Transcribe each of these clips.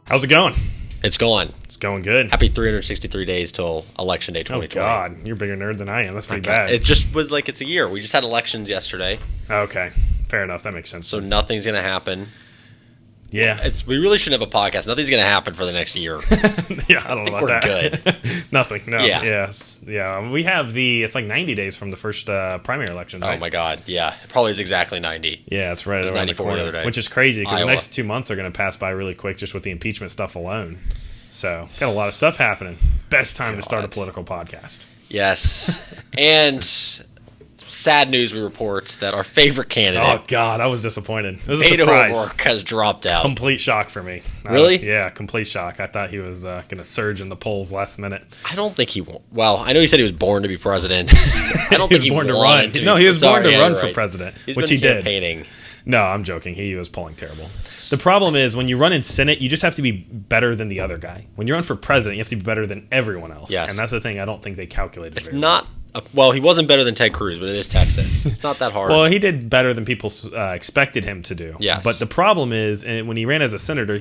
How's it going? It's going. It's going good. Happy 363 days till Election Day 2020. Oh, God. You're a bigger nerd than I am. That's pretty bad. It just was like it's a year. We just had elections yesterday. Okay. Fair enough. That makes sense. So nothing's going to happen. Yeah. We really shouldn't have a podcast. Nothing's going to happen for the next year. Yeah, I don't know about that. We're good. Nothing. No. Yeah. Yeah. We have it's like 90 days from the first primary election, right? Oh, my God. Yeah. It probably is exactly 90. Yeah, it's right. It was around 94 the corner, the other day. which is crazy because the Iowa. next 2 months are going to pass by really quick just with the impeachment stuff alone. So, got a lot of stuff happening. Best time to start a political podcast. Yes. And sad news we report that our favorite candidate, Oh, God. I was disappointed. It was a Beto surprise. O'Rourke, has dropped out. Complete shock for me. Really? Yeah, complete shock. I thought he was going to surge in the polls last minute. I don't think he won't. Well, I know he said he was born to be president. I don't think he was born to wanted run. to. No, he was born to run for right. president, He's which been he did. campaigning. No, I'm joking. He was polling terrible. The problem is when you run in Senate, you just have to be better than the other guy. When you run for president, you have to be better than everyone else. Yes. And that's the thing I don't think they calculated. It's very not. Well, he wasn't better than Ted Cruz, but it is Texas. It's not that hard. Well, he did better than people expected him to do. Yes. But the problem is, when he ran as a senator,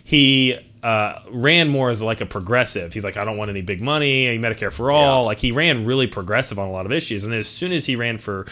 he ran more as like a progressive. He's like, I don't want any big money, Medicare for all. Yeah. Like he ran really progressive on a lot of issues. And as soon as he ran for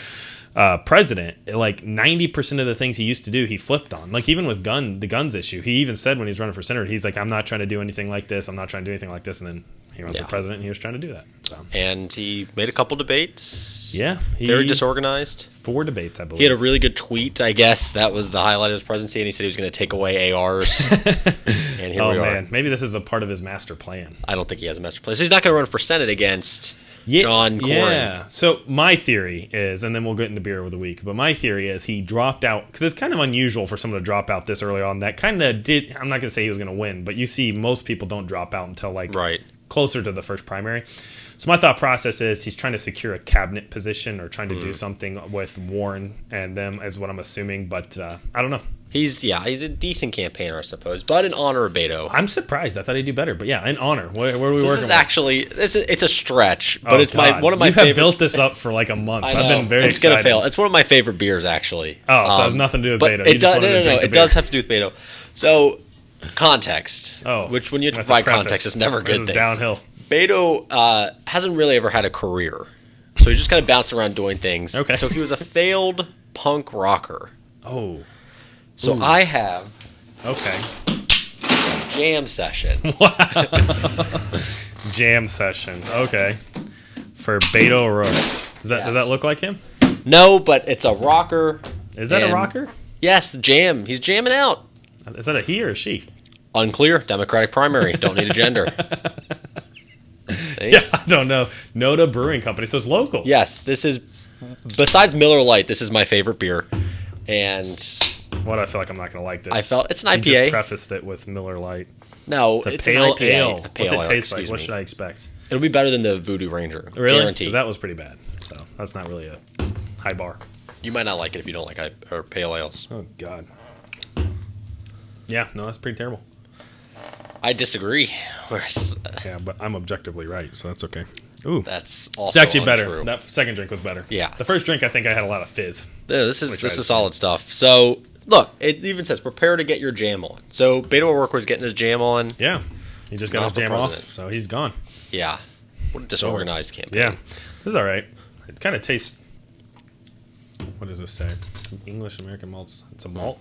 president, like 90% of the things he used to do, he flipped on. Like even with the guns issue, he even said when he was running for senator, he's like, I'm not trying to do anything like this. I'm not trying to do anything like this. And then he runs for president, and he was trying to do that. So. And he made a couple debates. Yeah. Very disorganized. 4 debates, I believe. He had a really good tweet, I guess. That was the highlight of his presidency, and he said he was going to take away ARs. And here we are. Man. Maybe this is a part of his master plan. I don't think he has a master plan. So he's not going to run for Senate against John Cornyn. Yeah. So my theory is, and then we'll get into beer of the week, but my theory is he dropped out, because it's kind of unusual for someone to drop out this early on. That kind of did, I'm not going to say he was going to win, but you see most people don't drop out until like closer to the first primary. So my thought process is he's trying to secure a cabinet position or trying to do something with Warren and them, is what I'm assuming, but I don't know. He's a decent campaigner, I suppose, but in honor of Beto. I'm surprised. I thought he'd do better, but yeah, in honor. Where are we working? This is actually it's a stretch, but it's one of my you favorite. have built this up for like a month. I know. I've been very it's excited. Gonna fail. It's one of my favorite beers, actually. Oh, so it has nothing to do with but Beto. It does. No. It does have to do with Beto. So context. Oh, which when you have to provide context, is never a good thing. Downhill. Beto hasn't really ever had a career, so he's just kind of bounced around doing things. Okay. So he was a failed punk rocker. Oh. So I have Okay. jam session. Jam session. Okay. For Beto O'Rourke. Does that look like him? No, but it's a rocker. Is that a rocker? Yes, the jam. He's jamming out. Is that a he or a she? Unclear. Democratic primary. Don't need a gender. Yeah, I don't know. Noda Brewing Company. So it's local. Yes, this is, besides Miller Lite, this is my favorite beer. And I feel like I'm not going to like this. I felt it's an IPA. You just prefaced it with Miller Lite. No, it's an pale IPA. ale. A pale What's it taste like? What me. should I expect? It'll be better than the Voodoo Ranger. Really? Guaranteed. That was pretty bad. So that's not really a high bar. You might not like it if you don't like or pale ales. Oh, God. Yeah, no, that's pretty terrible. I disagree. Yeah, but I'm objectively right, so that's okay. Ooh, that's also it's actually untrue. better. That second drink was better. Yeah, the first drink I think I had a lot of fizz. Yeah, this is solid stuff. So look, it even says prepare to get your jam on. So Beto O'Rourke was getting his jam on. Yeah, he just got his jam off, so he's gone. Yeah, what a disorganized campaign. Yeah, this is all right. It kind of tastes. What does this say? English American malts. It's a malt.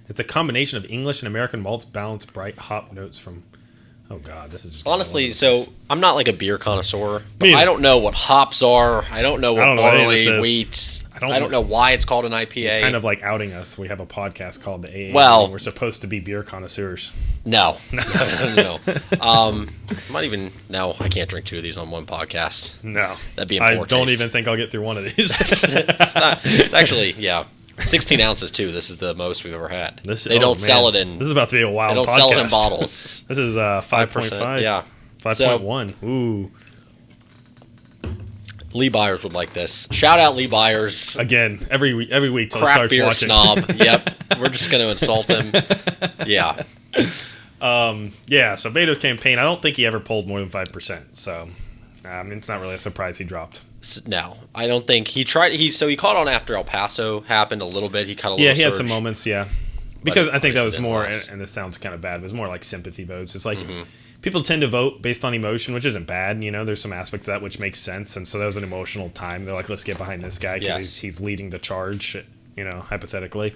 It's a combination of English and American malts, balanced bright hop notes from. Oh God, this is just honestly. So I'm not like a beer connoisseur. But I don't know what hops are. I don't know what barley, wheat. I don't know why it's called an IPA. Kind of like outing us. We have a podcast called the AA. Well, we're supposed to be beer connoisseurs. No. Might even I can't drink 2 of these on one podcast. No, that'd be in poor taste. I don't even think I'll get through one of these. It's actually 16 ounces too. This is the most we've ever had. They don't sell it in. This is about to be a wild. They don't podcast. sell it in bottles. This is 5.5. Yeah, 5.1. Ooh. Lee Byers would like this. Shout out Lee Byers. Again, every week till Craft he starts beer watching. snob. Yep. We're just going to insult him. Yeah. Yeah, so Beto's campaign, I don't think he ever polled more than 5%. So, it's not really a surprise he dropped. No, I don't think he tried. So he caught on after El Paso happened a little bit. He caught a little. Yeah, he had some moments. Yeah, because I think that was more, and this sounds kind of bad, but it was more like sympathy votes. It's like people tend to vote based on emotion, which isn't bad. There's some aspects of that which makes sense, and so that was an emotional time. They're like, let's get behind this guy because he's leading the charge, hypothetically.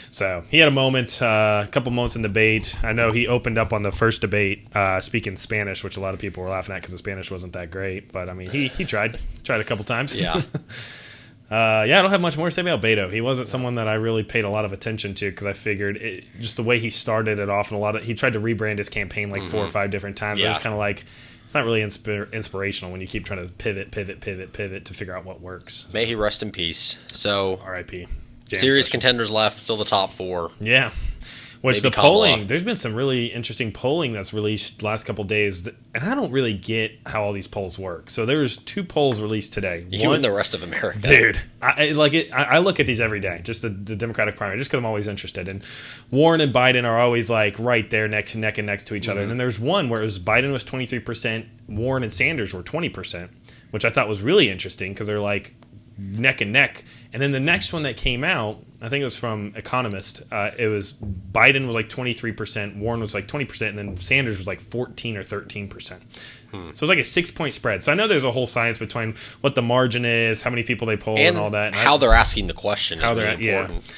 So he had a moment, a couple moments in debate. I know he opened up on the first debate speaking Spanish, which a lot of people were laughing at because the Spanish wasn't that great. But, I mean, he tried a couple times. Yeah. I don't have much more to say about Beto. He wasn't someone that I really paid a lot of attention to because I figured just the way he started it off, and he tried to rebrand his campaign like 4 or 5 different times. Yeah. It was kind of like, it's not really inspirational when you keep trying to pivot to figure out what works. May he rest in peace. So, R.I.P. Serious contenders left, still the top 4. Yeah. Which maybe the polling, there's been some really interesting polling that's released the last couple of days, and I don't really get how all these polls work. So there's 2 polls released today. You and the rest of America. Dude, I look at these every day, just the Democratic primary, just because I'm always interested. And Warren and Biden are always like right there neck and neck to each other. And then there's one where Biden was 23%, Warren and Sanders were 20%, which I thought was really interesting because they're like neck and neck. And then the next one that came out, I think it was from Economist. It was Biden was like 23%, Warren was like 20%, and then Sanders was like 14 or 13%. So it was like a 6-point spread. So I know there's a whole science between what the margin is, how many people they poll, and all that. And how they're asking the question is really important. Yeah.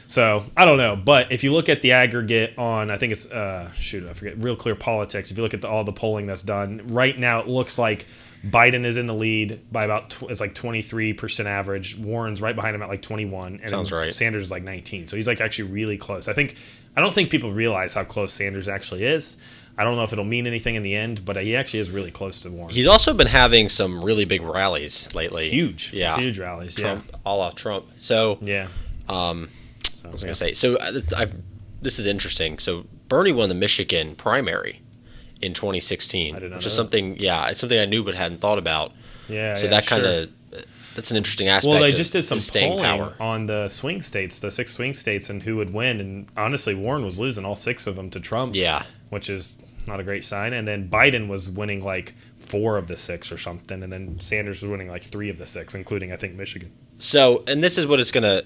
So I don't know, but if you look at the aggregate on, I think it's I forget, Real Clear Politics. If you look at all the polling that's done right now, it looks like Biden is in the lead by about it's like 23% average. Warren's right behind him at like 21, and sounds right. Sanders is like 19. So he's like actually really close. I don't think people realize how close Sanders actually is. I don't know if it'll mean anything in the end, but he actually is really close to Warren. He's also been having some really big rallies lately. Huge rallies. Trump, a la Trump. So yeah. I was going to say. So this is interesting. So Bernie won the Michigan primary in 2016, which is something. Yeah, it's something I knew but hadn't thought about. Yeah. So that kind of that's an interesting aspect. Well, they just did some polling power on the swing states, the 6 swing states, and who would win. And honestly, Warren was losing all 6 of them to Trump. Yeah, which is not a great sign. And then Biden was winning like 4 of the 6 or something, and then Sanders was winning like 3 of the 6, including I think Michigan. So, and this is what it's gonna.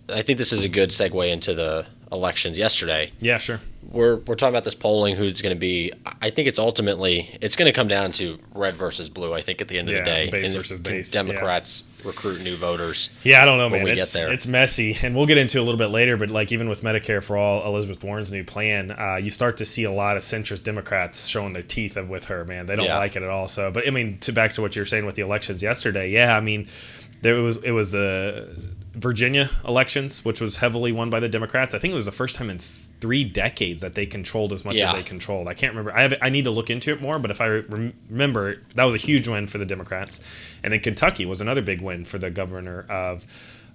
I think this is a good segue into the elections yesterday. Yeah, sure. We're talking about this polling, who's going to be. I think it's going to come down to red versus blue. I think at the end of the day, base versus base. Democrats recruit new voters. Yeah, I don't know, man. When we get there, it's messy, and we'll get into it a little bit later. But like even with Medicare for All, Elizabeth Warren's new plan, you start to see a lot of centrist Democrats showing their teeth with her. Man, they don't like it at all. So, but I mean, back to what you were saying with the elections yesterday. Yeah, I mean, it was Virginia elections, which was heavily won by the Democrats. I think it was the first time in 3 decades that they controlled as much as they controlled. I can't remember. I need to look into it more, but if I remember, that was a huge win for the Democrats. And then Kentucky was another big win for the governor of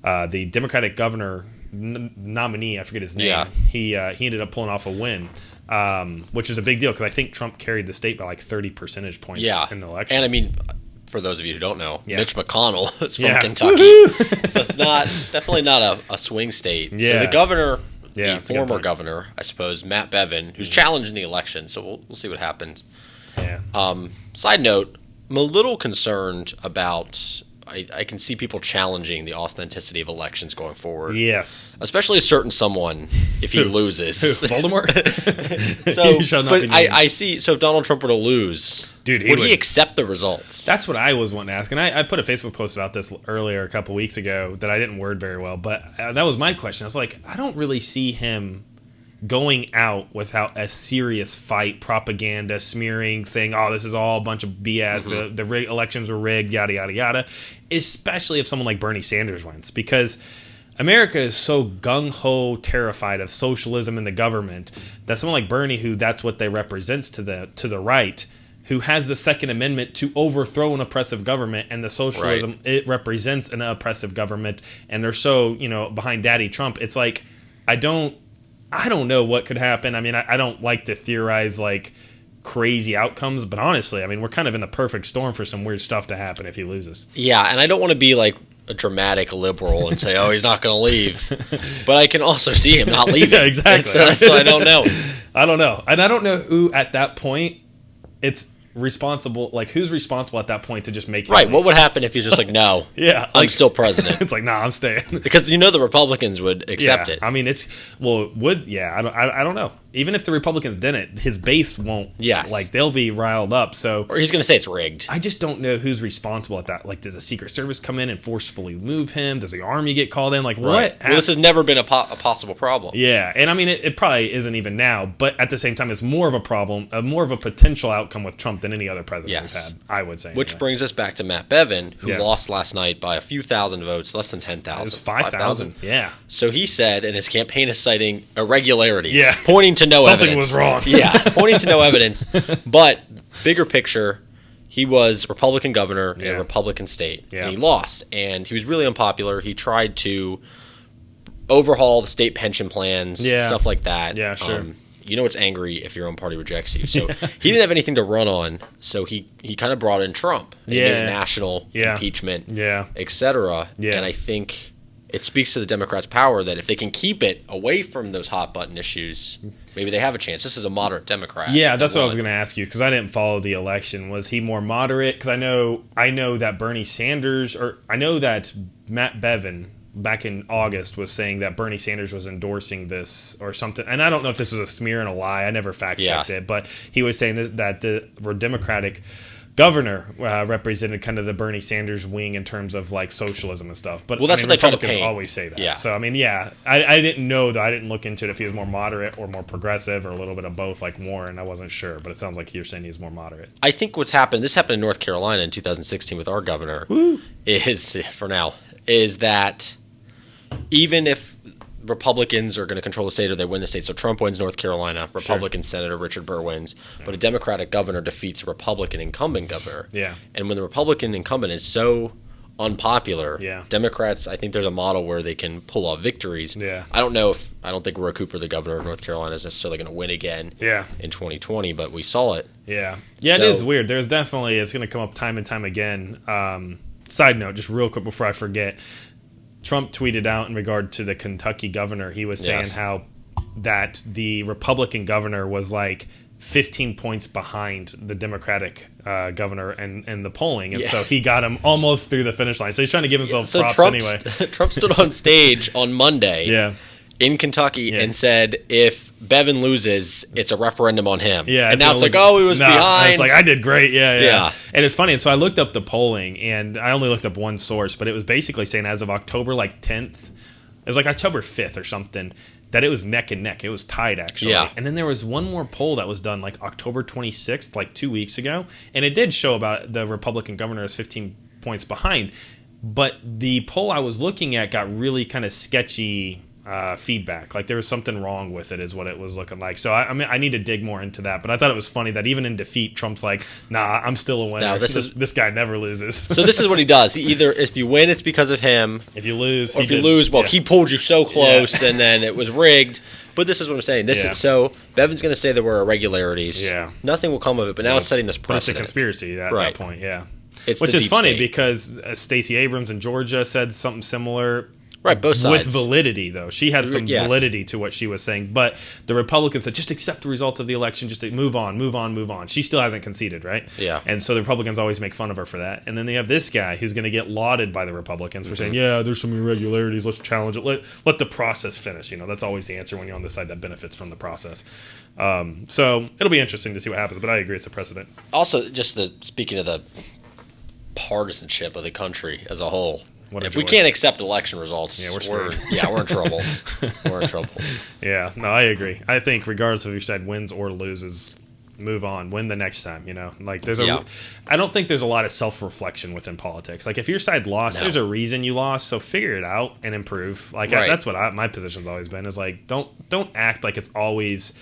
the Democratic governor nominee. I forget his name. Yeah. He ended up pulling off a win, which is a big deal because I think Trump carried the state by like 30 percentage points in the election. And I mean, for those of you who don't know, Mitch McConnell is from Kentucky. So it's definitely not a swing state. Yeah. So the governor, the former governor, I suppose, Matt Bevin, who's challenging the election, so we'll see what happens. Yeah. Side note, I'm a little concerned about I can see people challenging the authenticity of elections going forward. Yes. Especially a certain someone if he loses. Who? Voldemort? But I see, so if Donald Trump were to lose, dude, would he accept the results? That's what I was wanting to ask. And I put a Facebook post about this earlier a couple weeks ago that I didn't word very well. But that was my question. I was like, I don't really see him going out without a serious fight, propaganda, smearing, saying, oh, this is all a bunch of BS, the elections were rigged, yada, yada, yada, especially if someone like Bernie Sanders wins, because America is so gung-ho terrified of socialism in the government that someone like Bernie, who that's what they represents to the right, who has the Second Amendment to overthrow an oppressive government, and the socialism, it represents an oppressive government, and they're so, behind Daddy Trump, it's like, I don't know what could happen. I mean, I don't like to theorize like crazy outcomes, but honestly, I mean, we're kind of in the perfect storm for some weird stuff to happen if he loses. Yeah, and I don't want to be like a dramatic liberal and say, oh, he's not going to leave. But I can also see him not leaving. Yeah, exactly. So I don't know. I don't know. And I don't know who at that point, responsible? Like, who's responsible at that point to just make right? What would happen if you're just like, no, yeah, I'm still president? It's like, nah, I'm staying because the Republicans would accept it. I mean, I don't know. Even if the Republicans didn't, his base won't. Yes. Like, they'll be riled up. So, or he's going to say it's rigged. I just don't know who's responsible at that. Like, does the Secret Service come in and forcefully move him? Does the Army get called in? Like, what? Well, this has never been a possible problem. Yeah, and I mean, it probably isn't even now. But at the same time, it's more of a problem, more of a potential outcome with Trump than any other president we've had. I would say. Which brings us back to Matt Bevin, who lost last night by a few thousand votes, less than 10,000. It was 5,000. Yeah. So he said, and his campaign is citing irregularities, yeah, pointing to no Something evidence. was wrong. Yeah, pointing to no evidence. But bigger picture, he was Republican governor in a Republican state, and he lost. And he was really unpopular. He tried to overhaul the state pension plans, stuff like that. Yeah, sure. It's angry if your own party rejects you. So he didn't have anything to run on, so he kind of brought in Trump. And national impeachment, etc. Yeah. And I think it speaks to the Democrats' power that if they can keep it away from those hot-button issues, maybe they have a chance. This is a moderate Democrat. Yeah, that's what I was going to ask you, because I didn't follow the election. Was he more moderate? Because I know that Bernie Sanders, or I know that Matt Bevin back in August was saying that Bernie Sanders was endorsing this or something. And I don't know if this was a smear and a lie. I never fact-checked it. But he was saying that the Democratic governor represented kind of the Bernie Sanders wing in terms of like socialism and stuff. But that's what they try to paint. Always say that. Yeah. So I mean, I didn't know, though. I didn't look into it if he was more moderate or more progressive or a little bit of both, like Warren. I wasn't sure, but it sounds like you're saying he's more moderate. I think what's happened. This happened in North Carolina in 2016 with our governor. Is that even if Republicans are going to control the state or they win the state. So Trump wins North Carolina, Republican Senator Richard Burr wins, but a Democratic governor defeats a Republican incumbent governor. Yeah. And when the Republican incumbent is so unpopular, Democrats, I think there's a model where they can pull off victories. Yeah. I don't think Roy Cooper, the governor of North Carolina, is necessarily going to win again in 2020, but we saw it. Yeah. Yeah, so, it is weird. There's definitely, it's going to come up time and time again. Side note, just real quick before I forget, Trump tweeted out in regard to the Kentucky governor. He was saying how that the Republican governor was like 15 points behind the Democratic governor in the polling. And so he got him almost through the finish line. So he's trying to give himself props anyway. Trump stood on stage on Monday in Kentucky and said, if Bevin loses, it's a referendum on him. Yeah, and now it's like, he was behind. It's like, I did great. Yeah. And it's funny. And so I looked up the polling, and I only looked up one source, but it was basically saying as of October 10th, it was like October 5th or something, that it was neck and neck. It was tied, actually. Yeah. And then there was one more poll that was done like October 26th, like 2 weeks ago, and it did show about the Republican governor is 15 points behind. But the poll I was looking at got really kind of sketchy feedback. Like there was something wrong with it is what it was looking like. So I mean, I need to dig more into that, but I thought it was funny that even in defeat, Trump's like, nah, I'm still a winner. No, this guy never loses. So this is what he does. Either if you win, it's because of him. If you lose, or he pulled you so close and then it was rigged. But this is what I'm saying. So Bevin's going to say there were irregularities. Yeah. Nothing will come of it, but now it's setting this precedent. It's a conspiracy at that point, Which is funny state. Because Stacey Abrams in Georgia said something similar. Right, both sides. With validity, though. She had some validity to what she was saying. But the Republicans said, just accept the results of the election, just move on. She still hasn't conceded, right? Yeah. And so the Republicans always make fun of her for that. And then they have this guy who's going to get lauded by the Republicans for saying, there's some irregularities, let's challenge it. Let the process finish. That's always the answer when you're on the side that benefits from the process. So it'll be interesting to see what happens, but I agree it's a precedent. Also, just speaking of the partisanship of the country as a whole, if we can't accept election results, we're in trouble. We're in trouble. Yeah, no, I agree. I think regardless of your side wins or loses, move on, win the next time. Like I don't think there's a lot of self-reflection within politics. Like if your side lost, there's a reason you lost, so figure it out and improve. Like that's what my position's always been is like don't act like it's always.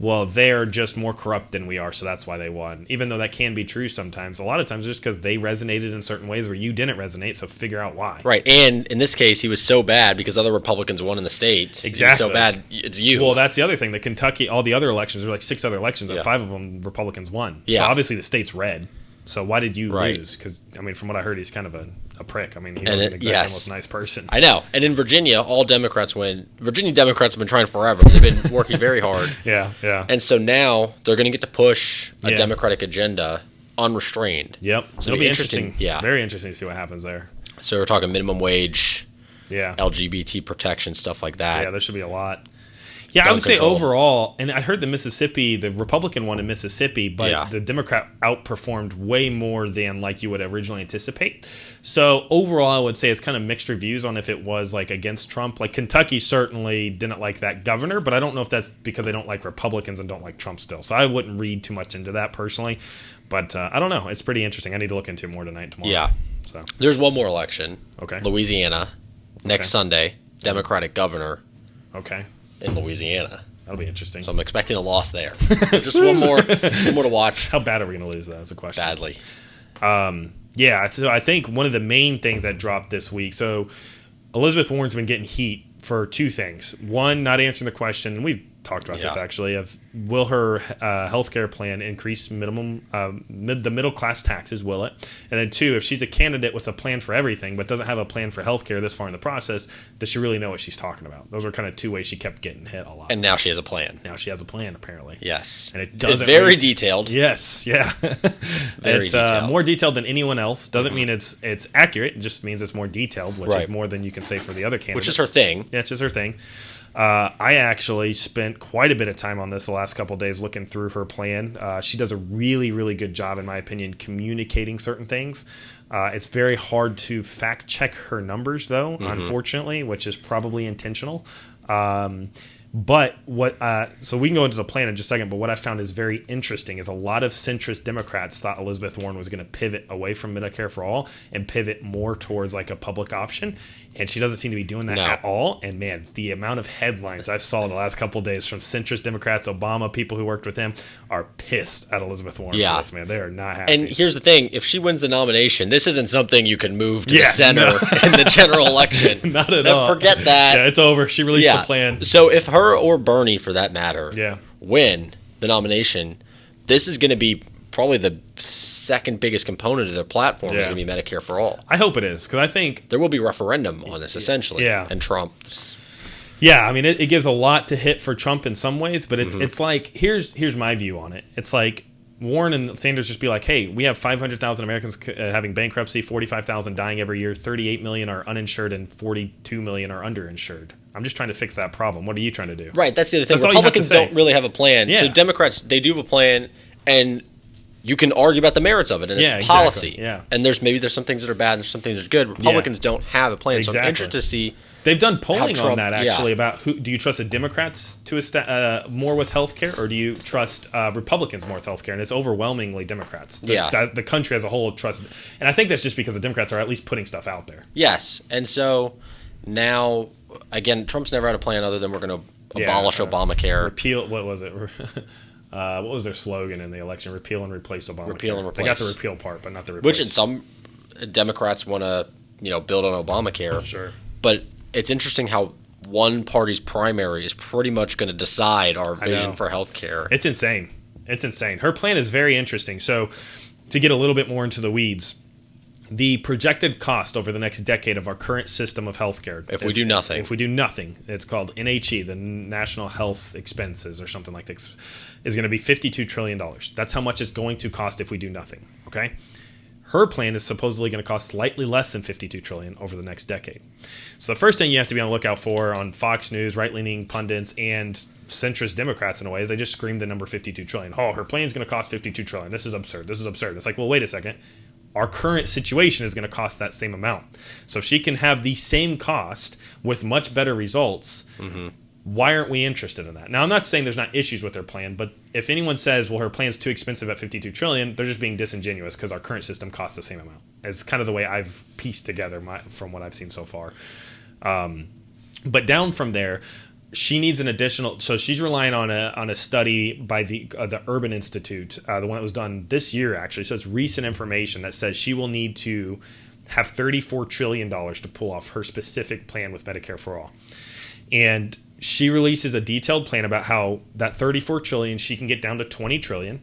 Well, they're just more corrupt than we are, so that's why they won. Even though that can be true sometimes. A lot of times just because they resonated in certain ways where you didn't resonate, so figure out why. Right, and in this case, he was so bad because other Republicans won in the states. Exactly. He was so bad, it's you. Well, that's the other thing. The Kentucky, all the other elections, there were like 6 other elections, and 5 of them Republicans won. Yeah. So obviously the state's red. So why did you lose? Because, I mean, from what I heard, he's kind of a prick. I mean, he wasn't exactly the most nice person. I know. And in Virginia, all Democrats win. Virginia Democrats have been trying forever. They've been working very hard. Yeah. And so now they're going to get to push a Democratic agenda unrestrained. Yep. So it'll be interesting. Yeah. Very interesting to see what happens there. So we're talking minimum wage, yeah, LGBT protection, stuff like that. Yeah, there should be a lot. Yeah, I would say overall, and I heard the Republican one in Mississippi, but the Democrat outperformed way more than like you would originally anticipate. So overall, I would say it's kind of mixed reviews on if it was like against Trump. Like Kentucky certainly didn't like that governor, but I don't know if that's because they don't like Republicans and don't like Trump still. So I wouldn't read too much into that personally. But I don't know. It's pretty interesting. I need to look into it more tonight and tomorrow. Yeah. So there's one more election. Okay. Louisiana, next Sunday, Democratic governor. Okay. In Louisiana. That'll be interesting. So I'm expecting a loss there. Just one more to watch. How bad are we going to lose that is the question. Badly. Yeah, so I think one of the main things that dropped this week, so Elizabeth Warren's been getting heat for two things. One, not answering the question, and we've talked about this actually, of will her healthcare plan increase the middle class taxes, will it? And then two, if she's a candidate with a plan for everything but doesn't have a plan for healthcare this far in the process, does she really know what she's talking about? Those are kind of two ways she kept getting hit a lot. And now she has a plan. Now she has a plan, apparently. Yes. And it's very detailed. Yes, yeah. Very detailed. More detailed than anyone else. Doesn't mean it's accurate. It just means it's more detailed, which is more than you can say for the other candidates. Which is her thing. Yeah, it's just her thing. I actually spent quite a bit of time on this the last couple of days looking through her plan. She does a really, really good job, in my opinion, communicating certain things. It's very hard to fact check her numbers, though, unfortunately, which is probably intentional. But so we can go into the plan in just a second, but what I found is very interesting is a lot of centrist Democrats thought Elizabeth Warren was going to pivot away from Medicare for All and pivot more towards like a public option. And she doesn't seem to be doing that at all. And man, the amount of headlines I saw in the last couple of days from centrist Democrats, Obama, people who worked with him, are pissed at Elizabeth Warren for this, man. They are not happy. And here's the thing. If she wins the nomination, this isn't something you can move to the center in the general election. Not at all. Forget that. Yeah, it's over. She released the plan. So if her or Bernie, for that matter, win the nomination, this is going to be probably the second biggest component of their platform is going to be Medicare for All. I hope it is, because I think there will be a referendum on this, essentially. Yeah. And Trump's. Yeah, I mean, it gives a lot to hit for Trump in some ways, but it's like, here's my view on it. It's like Warren and Sanders just be like, hey, we have 500,000 Americans having bankruptcy, 45,000 dying every year, 38 million are uninsured, and 42 million are underinsured. I'm just trying to fix that problem. What are you trying to do? Right, that's the other thing. Republicans don't really have a plan. Yeah. So Democrats, they do have a plan, and you can argue about the merits of it, and it's policy. Exactly. Yeah. And there's some things that are bad and there's some things that are good. Republicans don't have a plan, so I'm interested to see. They've done polling on that, actually, about who do you trust the Democrats to more with health care, or do you trust Republicans more with health care? And it's overwhelmingly Democrats. The country as a whole trusts. And I think that's just because the Democrats are at least putting stuff out there. Yes. And so now, again, Trump's never had a plan other than we're going to abolish Obamacare. Repeal, what was it? What was their slogan in the election? Repeal and replace Obamacare. Repeal and replace. They got the repeal part, but not the replace. Which some Democrats want to, build on Obamacare. Sure. But it's interesting how one party's primary is pretty much going to decide our vision for health care. It's insane. It's insane. Her plan is very interesting. So to get a little bit more into the weeds, the projected cost over the next decade of our current system of healthcare. If we do nothing. If we do nothing, it's called NHE, the National Health Expenses or something like this, is going to be $52 trillion. That's how much it's going to cost if we do nothing, okay? Her plan is supposedly going to cost slightly less than $52 trillion over the next decade. So the first thing you have to be on the lookout for on Fox News, right-leaning pundits, and centrist Democrats in a way is they just scream the number $52 trillion. Oh, her plan is going to cost $52 trillion. This is absurd. This is absurd. It's like, well, wait a second. Our current situation is going to cost that same amount. So if she can have the same cost with much better results, why aren't we interested in that? Now, I'm not saying there's not issues with her plan, but if anyone says, well, her plan's too expensive at $52 trillion, they're just being disingenuous because our current system costs the same amount. It's kind of the way I've pieced together from what I've seen so far. But down from there, she needs an additional. So she's relying on a study by the Urban Institute, the one that was done this year actually. So it's recent information that says she will need to have $34 trillion to pull off her specific plan with Medicare for All, and she releases a detailed plan about how that $34 trillion she can get down to $20 trillion.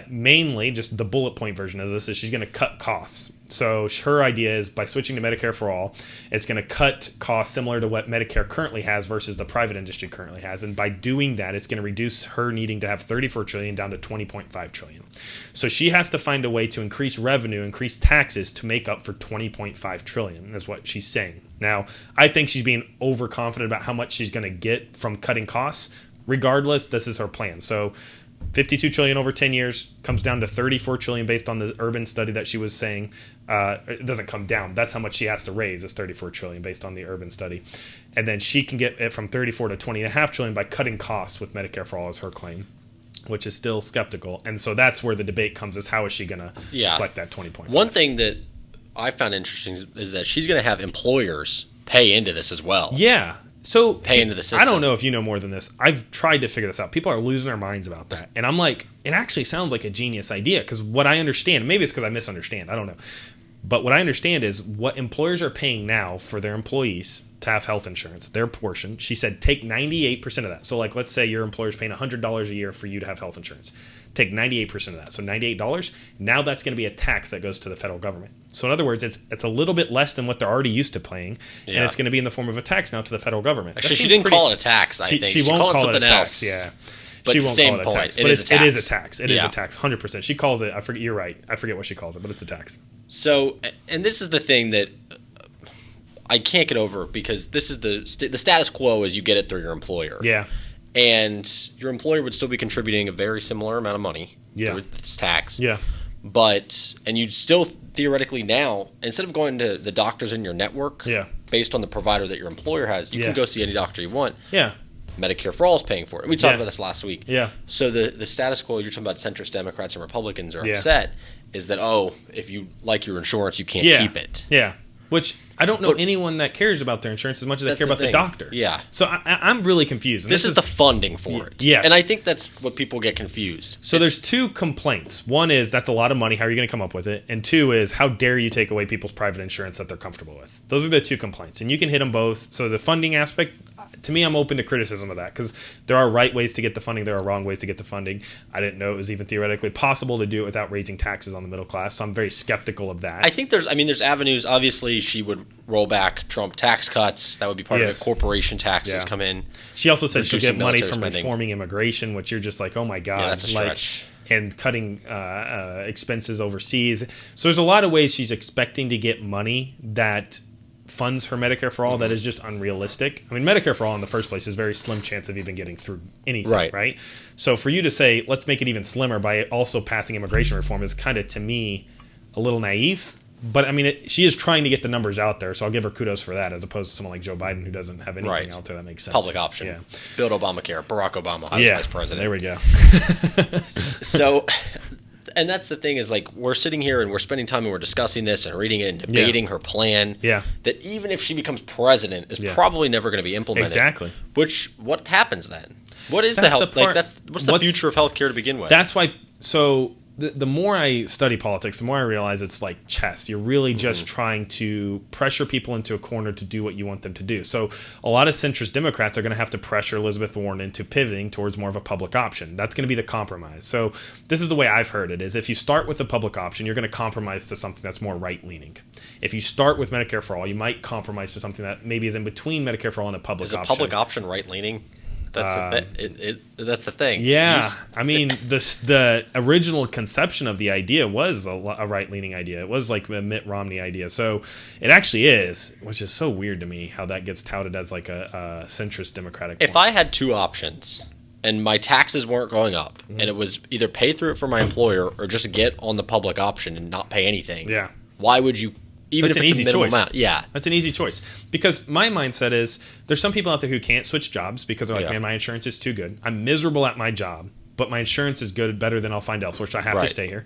Mainly, just the bullet point version of this is she's going to cut costs. So her idea is by switching to Medicare for All, it's going to cut costs similar to what Medicare currently has versus the private industry currently has. And by doing that, it's going to reduce her needing to have $34 trillion down to $20.5 trillion. So she has to find a way to increase revenue, increase taxes to make up for $20.5 trillion is what she's saying. Now, I think she's being overconfident about how much she's going to get from cutting costs. Regardless, this is her plan. So $52 trillion over 10 years comes down to $34 trillion based on the urban study that she was saying. It doesn't come down. That's how much she has to raise, is $34 trillion based on the urban study. And then she can get it from 34 to $20.5 trillion by cutting costs with Medicare for All is her claim, which is still skeptical. And so that's where the debate comes, is how is she going to collect that 20.5? One thing that I found interesting is that she's going to have employers pay into this as well. Yeah. So pay into the system. I don't know if you know more than this. I've tried to figure this out. People are losing their minds about that. And I'm like, it actually sounds like a genius idea, because what I understand, maybe it's because I misunderstand, I don't know. But what I understand is what employers are paying now for their employees to have health insurance, their portion. She said take 98% of that. So like, let's say your employer's paying $100 a year for you to have health insurance. Take 98% of that. So $98. Now that's going to be a tax that goes to the federal government. So in other words, it's a little bit less than what they're already used to paying, and it's going to be in the form of a tax now to the federal government. Actually, she didn't call it a tax, I think. She won't call it something something else. Yeah. But she the won't same call it a point. tax. It is a tax. It is a tax. It is a tax, 100%. She calls it, I forget, you're right. I forget what she calls it, but it's a tax. So, and this is the thing that I can't get over, because this is the status quo is you get it through your employer. Yeah. And your employer would still be contributing a very similar amount of money through its tax. Yeah. But, and you'd still theoretically now, instead of going to the doctors in your network, based on the provider that your employer has, you can go see any doctor you want. Yeah. Medicare for All is paying for it. And we talked about this last week. Yeah. So the status quo, you're talking about centrist Democrats and Republicans are upset, is that, if you like your insurance, you can't keep it. Yeah. Which I don't know anyone that cares about their insurance as much as they care about the doctor. Yeah. So I'm really confused. This is the funding for it. Yes. And I think that's what people get confused. So there's two complaints. One is that's a lot of money. How are you going to come up with it? And two is how dare you take away people's private insurance that they're comfortable with? Those are the two complaints. And you can hit them both. So the funding aspect, to me, I'm open to criticism of that, because there are right ways to get the funding. There are wrong ways to get the funding. I didn't know it was even theoretically possible to do it without raising taxes on the middle class. So I'm very skeptical of that. I think there's avenues. Obviously, she would roll back Trump tax cuts. That would be part of the corporation taxes come in. She also said she'll get money from reforming immigration, which you're just like, oh my God. Yeah, that's a stretch. And cutting expenses overseas. So there's a lot of ways she's expecting to get money that funds her Medicare for All that is just unrealistic. I mean, Medicare for All in the first place is very slim chance of even getting through anything, right? So for you to say, let's make it even slimmer by also passing immigration reform is kind of, to me, a little naive. But I mean, she is trying to get the numbers out there, so I'll give her kudos for that, as opposed to someone like Joe Biden who doesn't have anything out there that makes sense. Public option. Yeah. Build Obamacare. Barack Obama. I was vice president. There we go. So, and that's the thing, is like, we're sitting here and we're spending time and we're discussing this and reading it and debating her plan. Yeah. That even if she becomes president, is probably never going to be implemented. Exactly. What happens then? What is the health? What's the future of healthcare to begin with? That's why. So the more I study politics, the more I realize it's like chess. You're really just trying to pressure people into a corner to do what you want them to do. So a lot of centrist Democrats are going to have to pressure Elizabeth Warren into pivoting towards more of a public option. That's going to be the compromise. So this is the way I've heard it, is if you start with the public option, you're going to compromise to something that's more right-leaning. If you start with Medicare for All, you might compromise to something that maybe is in between Medicare for All and a public option. Is a public option right-leaning? That's the thing. Yeah, I mean, the original conception of the idea was a right-leaning idea. It was like a Mitt Romney idea. So it actually is, which is so weird to me how that gets touted as like a centrist Democratic. If I had two options and my taxes weren't going up, and it was either pay through it for my employer or just get on the public option and not pay anything, why would you? Even if it's a minimal amount. Yeah. That's an easy choice. Because my mindset is, there's some people out there who can't switch jobs because they're like, man, my insurance is too good. I'm miserable at my job, but my insurance is better than I'll find elsewhere, so I have to stay here.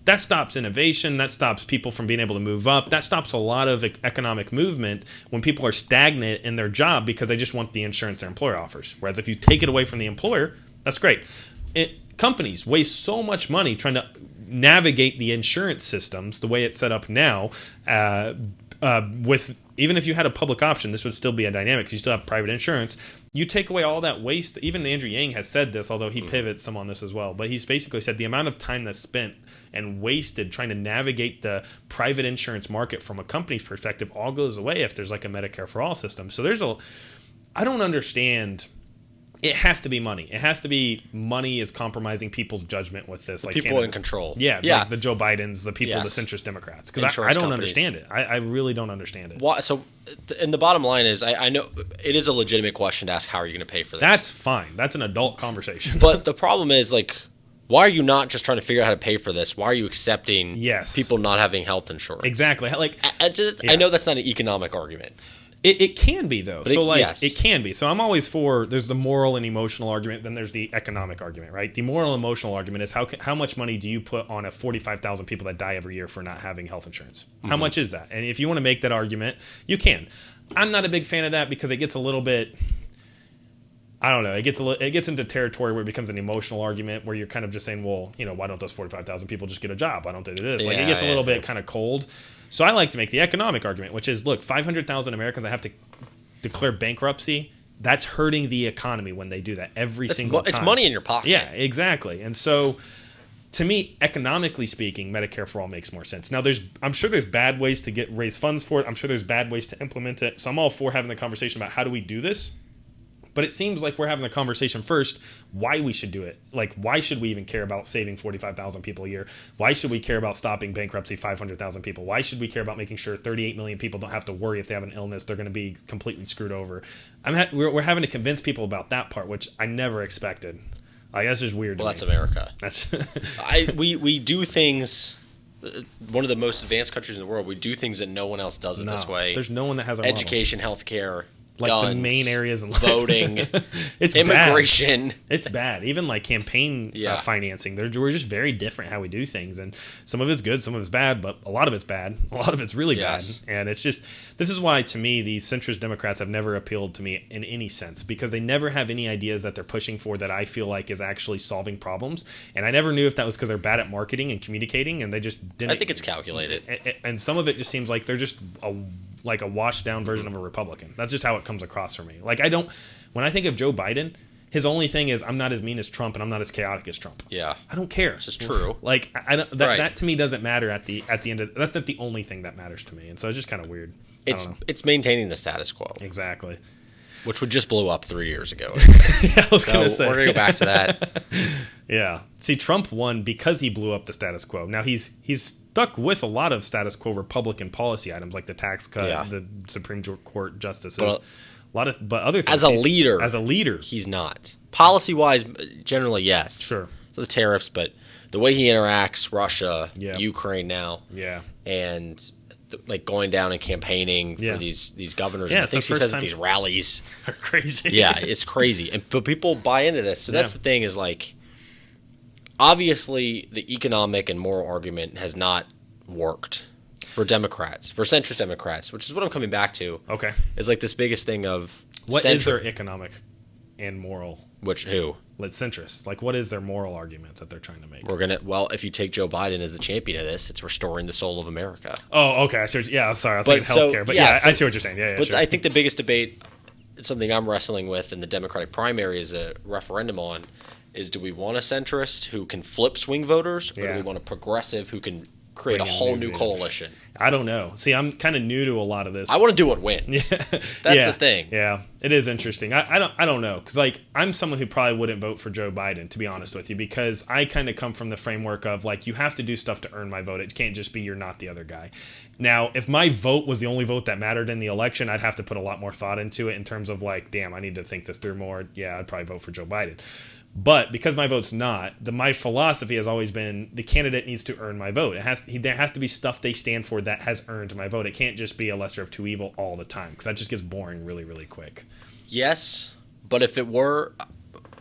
That stops innovation. That stops people from being able to move up. That stops a lot of economic movement when people are stagnant in their job because they just want the insurance their employer offers. Whereas if you take it away from the employer, that's great. Companies waste so much money trying to navigate the insurance systems the way it's set up now, with even if you had a public option, this would still be a dynamic because you still have private insurance. You take away all that waste. Even Andrew Yang has said this, although he pivots some on this as well. But he's basically said the amount of time that's spent and wasted trying to navigate the private insurance market from a company's perspective all goes away if there's like a Medicare for all system. So I don't understand. It has to be money. It has to be money is compromising people's judgment with this. Like people in control. Yeah, like the Joe Bidens, the people, the centrist Democrats. Because I don't understand it. I really don't understand it. Why, so, and the bottom line is, I know it is a legitimate question to ask, how are you going to pay for this? That's fine. That's an adult conversation. But the problem is, like, why are you not just trying to figure out how to pay for this? Why are you accepting people not having health insurance? Exactly. Like, I know that's not an economic argument. It can be, though. So, it can be. So I'm always for, there's the moral and emotional argument, then there's the economic argument, right? The moral and emotional argument is how much money do you put on 45,000 people that die every year for not having health insurance? How much is that? And if you want to make that argument, you can. I'm not a big fan of that because it gets a little bit, I don't know, it gets into territory where it becomes an emotional argument where you're kind of just saying, well, why don't those 45,000 people just get a job? Why don't they do this? Like, it gets a little bit kind of cold. So I like to make the economic argument, which is, look, 500,000 Americans that have to declare bankruptcy, that's hurting the economy when they do that every single time. It's money in your pocket. Yeah, exactly. And so, to me, economically speaking, Medicare for All makes more sense. Now, I'm sure there's bad ways to raise funds for it. I'm sure there's bad ways to implement it. So I'm all for having the conversation about how do we do this. But it seems like we're having the conversation first why we should do it. Like, why should we even care about saving 45,000 people a year? Why should we care about stopping bankruptcy 500,000 people? Why should we care about making sure 38 million people don't have to worry if they have an illness, they're going to be completely screwed over? We're having to convince people about that part, which I never expected. Like, that's just weird. Well, that's America. We do things. One of the most advanced countries in the world. We do things that no one else does it this way. There's no one that has our education, healthcare. Like guns, the main areas in life. Voting, it's immigration. Bad. It's bad. Even like campaign financing. We're just very different how we do things. And some of it's good, some of it's bad, but a lot of it's bad. A lot of it's really bad. And it's just, this is why to me, the centrist Democrats have never appealed to me in any sense, because they never have any ideas that they're pushing for that I feel like is actually solving problems. And I never knew if that was because they're bad at marketing and communicating and they just didn't. I think it's calculated. And some of it just seems like they're just a washed down version of a Republican. That's just how it comes across for me. Like, when I think of Joe Biden, his only thing is I'm not as mean as Trump and I'm not as chaotic as Trump. Yeah. I don't care. This is true. Like, that to me doesn't matter at the end of, that's not the only thing that matters to me. And so it's just kind of weird. It's maintaining the status quo. Exactly. Which would just blow up 3 years ago. Yeah, I was gonna say. We're going to go back to that. Yeah. See, Trump won because he blew up the status quo. Now he's stuck with a lot of status quo Republican policy items like the tax cut, the Supreme Court justices, but other things. As a leader, he's not. Policy-wise, generally, yes. Sure. So the tariffs, but the way he interacts, Russia, Ukraine now, and like going down and campaigning for these governors. Yeah, and the things he says at these rallies are crazy. Yeah, it's crazy, but people buy into this. So that's the thing is like. Obviously, the economic and moral argument has not worked for Democrats, for centrist Democrats, which is what I'm coming back to. Okay. Is like this biggest thing of what is their economic and moral? Who? Like centrists. Like, what is their moral argument that they're trying to make? If you take Joe Biden as the champion of this, it's restoring the soul of America. Oh, okay. I'm sorry. I was thinking healthcare. But I see what you're saying. Yeah, but sure. I think the biggest debate, something I'm wrestling with in the Democratic primary is a referendum on, is do we want a centrist who can flip swing voters, or do we want a progressive who can create a whole new coalition? I don't know. See, I'm kind of new to a lot of this. I want to do what wins. That's the thing. Yeah, it is interesting. I don't know, because like I'm someone who probably wouldn't vote for Joe Biden, to be honest with you, because I kind of come from the framework of like you have to do stuff to earn my vote. It can't just be you're not the other guy. Now, if my vote was the only vote that mattered in the election, I'd have to put a lot more thought into it in terms of like, damn, I need to think this through more. Yeah, I'd probably vote for Joe Biden. But because my vote's not, my philosophy has always been the candidate needs to earn my vote. There has to be stuff they stand for that has earned my vote. It can't just be a lesser of two evil all the time, because that just gets boring really, really quick. Yes, but if it were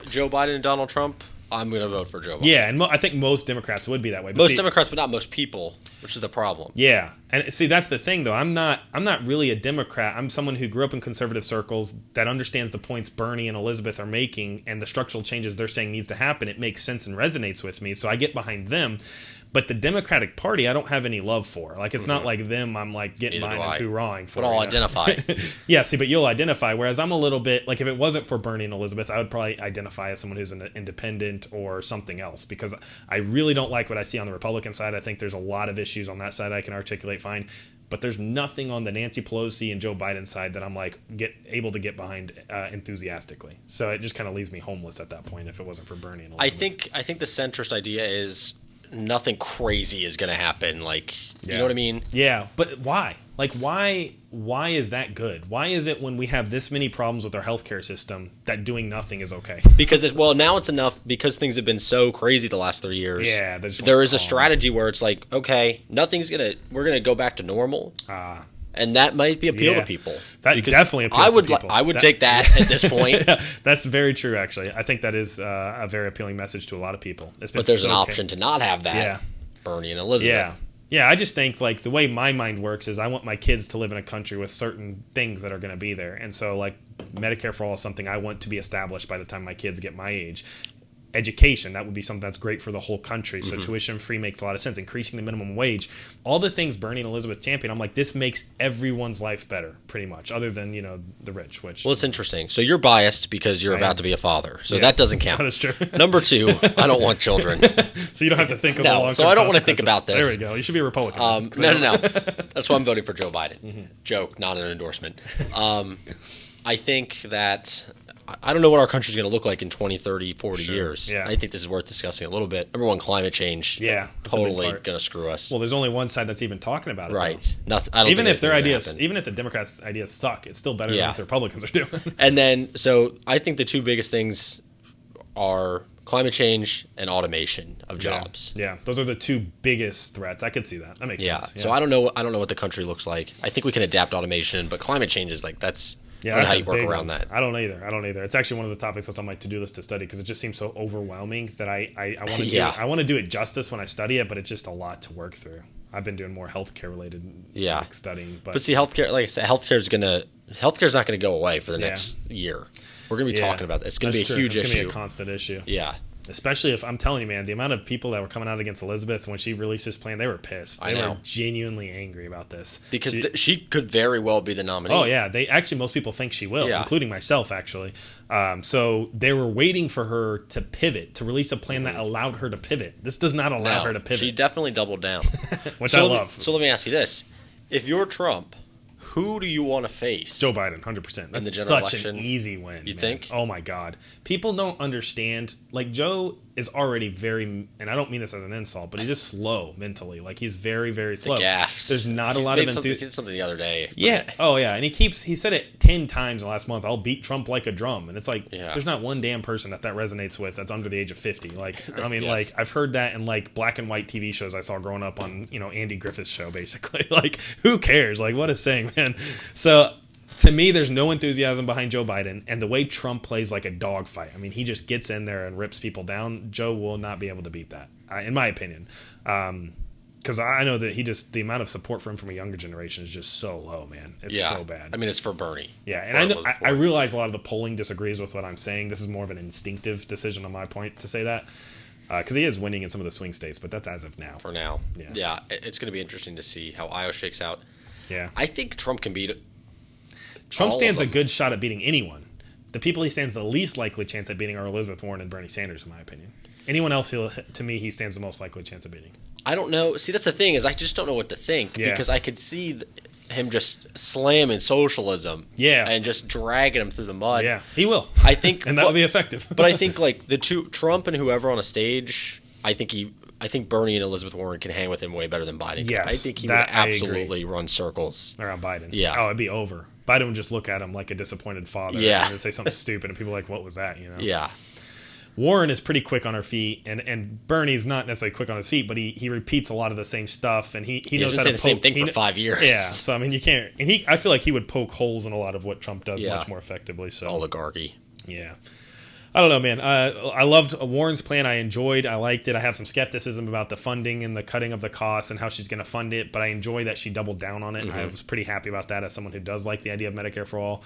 Joe Biden and Donald Trump, I'm going to vote for Joe Biden. Yeah, and I think most Democrats would be that way. Most Democrats, but not most people, which is the problem. Yeah, and see, that's the thing, though. I'm not really a Democrat. I'm someone who grew up in conservative circles that understands the points Bernie and Elizabeth are making and the structural changes they're saying needs to happen. It makes sense and resonates with me, so I get behind them. But the Democratic Party, I don't have any love for. Like, it's not like them I'm, like, getting behind and hoorahing for. But I'll identify. Yeah, see, but you'll identify. Whereas I'm a little bit, like, if it wasn't for Bernie and Elizabeth, I would probably identify as someone who's an independent or something else. Because I really don't like what I see on the Republican side. I think there's a lot of issues on that side I can articulate fine. But there's nothing on the Nancy Pelosi and Joe Biden side that I'm, like, able to get behind enthusiastically. So it just kind of leaves me homeless at that point if it wasn't for Bernie and Elizabeth. I think the centrist idea is nothing crazy is going to happen. Like, you know what I mean? Yeah, but why? Like, why is that good? Why is it when we have this many problems with our healthcare system that doing nothing is okay? Because now it's enough because things have been so crazy the last 3 years. Yeah, there is a strategy where it's like, okay, we're gonna go back to normal. And that might be appeal to people. That definitely appeals to people. I would take that at this point. That's very true, actually. I think that is a very appealing message to a lot of people. But there's an option to not have that. Yeah. Bernie and Elizabeth. Yeah, I just think, like, the way my mind works is I want my kids to live in a country with certain things that are going to be there. And so, like, Medicare for All is something I want to be established by the time my kids get my age. Education, that would be something that's great for the whole country. So tuition free makes a lot of sense. Increasing the minimum wage, all the things Bernie and Elizabeth champion, I'm like, this makes everyone's life better, pretty much, other than, the rich. Which, well, it's interesting. So you're biased because you're about to be a father. So that doesn't count. That is true. Number 2, I don't want children. So you don't have to think of the long-term so I don't want to think about this. There we go. You should be a Republican. No. That's why I'm voting for Joe Biden. Joke, not an endorsement. I think that I don't know what our country's going to look like in 20, 30, 40 years. Yeah. I think this is worth discussing a little bit. Number one, climate change. Yeah. Totally going to screw us. Well, there's only one side that's even talking about it. Right. Nothing. I don't even think if their ideas, even if the Democrats' ideas suck, it's still better than what the Republicans are doing. And then, so I think the two biggest things are climate change and automation of jobs. Yeah. Those are the two biggest threats. I could see that. That makes sense. Yeah. So I don't know what the country looks like. I think we can adapt automation, but climate change is like that's. I don't know how you work around that. I don't either. It's actually one of the topics that's on my to-do list to study because it just seems so overwhelming that I want to I want to do it justice when I study it, but it's just a lot to work through. I've been doing more healthcare related studying. But see, healthcare, like I said, healthcare's not going to go away for the next year. We're going to be talking about this. It's going to be a huge issue. It's going to be a constant issue. Yeah. Especially if, I'm telling you, man, the amount of people that were coming out against Elizabeth when she released this plan, they were pissed. They were genuinely angry about this. Because she could very well be the nominee. Oh, yeah. Most people think she will, including myself, actually. So they were waiting for her to pivot, to release a plan that allowed her to pivot. This does not allow her to pivot. She definitely doubled down. Which I love. So let me ask you this. If you're Trump, who do you want to face? Joe Biden, 100%. That's such an easy win. You think? Oh, my God. People don't understand. Like, Joe is already very, and I don't mean this as an insult, but he's just slow mentally. Like, he's very, very slow. Gaffes. There's not a lot of enthusiasm. He did something the other day. Yeah. Oh, yeah. And he said it 10 times in the last month. I'll beat Trump like a drum. And it's like, there's not one damn person that resonates with that's under the age of 50. Like, I mean, like, I've heard that in, like, black and white TV shows I saw growing up on, Andy Griffith's show, basically. Like, who cares? Like, what a saying, man. So, to me, there's no enthusiasm behind Joe Biden, and the way Trump plays like a dogfight. I mean, he just gets in there and rips people down. Joe will not be able to beat that, in my opinion. Because I know that the amount of support for him from a younger generation is just so low, man. It's so bad. I mean, it's for Bernie. Yeah, and I realize a lot of the polling disagrees with what I'm saying. This is more of an instinctive decision on my point to say that. Because he is winning in some of the swing states, but that's as of now. For now. Yeah, it's going to be interesting to see how Iowa shakes out. Yeah. I think Trump can beat Trump stands a good shot at beating anyone. The people he stands the least likely chance at beating are Elizabeth Warren and Bernie Sanders, in my opinion. Anyone else, to me, he stands the most likely chance of beating. I don't know. See, that's the thing, is I just don't know what to think. Because I could see him just slamming socialism. Yeah. And just dragging him through the mud. Yeah, he will. I think, and that will be effective. But I think, like, the two, Trump and whoever on a stage, I think Bernie and Elizabeth Warren can hang with him way better than Biden. Yes, I think he would absolutely run circles around Biden. Yeah. Oh, it'd be over. Biden would just look at him like a disappointed father and say something stupid, and people are like, what was that, Yeah. Warren is pretty quick on her feet, and Bernie's not necessarily quick on his feet, but he repeats a lot of the same stuff, and he knows how to the same thing for 5 years. Yeah, so I mean, you can't, and I feel like he would poke holes in a lot of what Trump does much more effectively. So oligarchy. Yeah. I don't know, man. I loved Warren's plan. I liked it. I have some skepticism about the funding and the cutting of the costs and how she's going to fund it, but I enjoy that she doubled down on it. I was pretty happy about that as someone who does like the idea of Medicare for All.